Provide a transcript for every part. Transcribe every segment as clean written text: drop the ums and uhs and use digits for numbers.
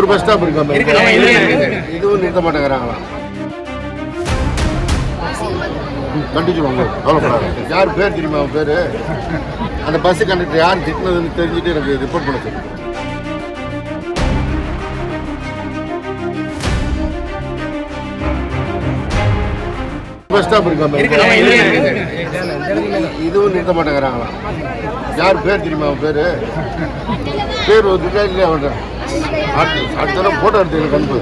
ஒரு bus stop இருக்காம இதுவும் நிறுத்த மாட்டேங்கிறாங்களா? கண்டிச்சுவாங்க, கவலைப்படாது. யார் பேர் தெரியுமா? அவன் பேர் அந்த பஸ் கண்டக்டர் யார் திட்டினதுன்னு தெரிஞ்சுட்டு எனக்கு ரிப்போர்ட் பண்ண சொல்லு. பஸ் ஸ்டாப் இருக்காம இதுவும் நிறுத்த மாட்டேங்கிறாங்களா? யார் பேர் தெரியுமா? அவன் பேர் ஒரு இல்லையா? அவன் அடுத்த போட்டோ எடுத்து எனக்கு அனுப்பு.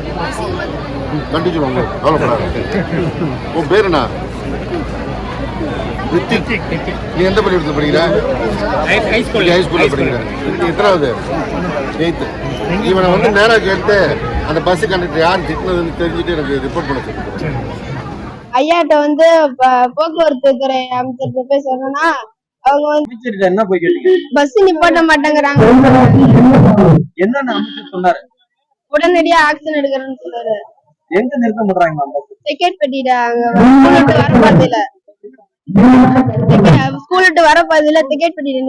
கண்டிச்சுவாங்க, கவலைப்படாது. உன் பேர் என்ன? ரித்திக். நீ எந்த பள்ளிக்கூடத்தில் படிக்கிற? ஹைஸ்கூலில் படிக்கிற. எத்தனாவது? 8th. இவனை வந்து நேராக கேட்டு அந்த பஸ் கண்டக்டர் யார் திட்டினதுன்னு தெரிஞ்சுட்டு எனக்கு ரிப்போர்ட் பண்ண சொல்லு. ஐயாட்ட வந்து போக்குவரத்து துறை அமைச்சர் போய் சொன்னா அவங்க வந்து என்ன போய் கேட்டீங்க? பஸ் நிப்பாட்ட மாட்டேங்கிறாங்க. என்னன்னு அமைச்சர் சொன்னாரு? உடனடியா ஆக்ஷன் எடுக்கிறேன்னு சொன்னாரு. எங்க நிறுத்த மாட்டாங்க? டிக்கெட் பெட்டிட்டாங்க. ஸ்கூல் விட்டு வர பாதையில டிக்கெட் பெட்டியில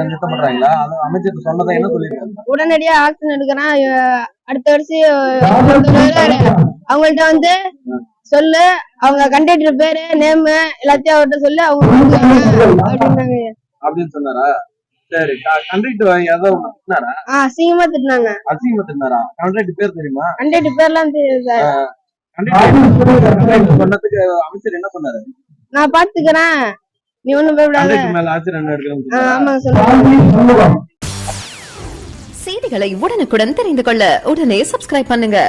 நிறுத்த மாட்டாங்களா? அமைச்சர் சொன்னதை என்ன சொல்லிருக்காங்க? உடனடியா ஆக்ஷன் எடுக்கிறான். அடுத்த வருஷம் அவங்கள்ட்ட வந்து சொல்லு, அவங்க கண்டக்டர் பேரு நேம் எல்லாத்தையும் அவர்கிட்ட சொல்லி அவங்க அப்படின்னாங்க அப்படின்னு சொன்னாரா? சரி, கண்டக்டர் ஏதாவது திட்டினாரா? அசிங்கமா திட்டினாங்க. அசிங்கமா திட்டினாரா? கண்டக்டர் பேர் தெரியுமா? கண்டக்டர் பேர்லாம் தெரியாது சார். கண்டக்டர் சொன்னதுக்கு அமைச்சர் என்ன சொன்னாரு? நான் பாத்துக்கிறேன், நீ ஒண்ணும் பயப்படாத. மேல ஆச்சரியம் என்ன எடுக்கணும்? ஆமாங்க சொல்லுங்க. செய்திகளை உடனுக்குடன் தெரிந்து கொள்ள உடனே சப்ஸ்கிரைப் பண்ணுங்க.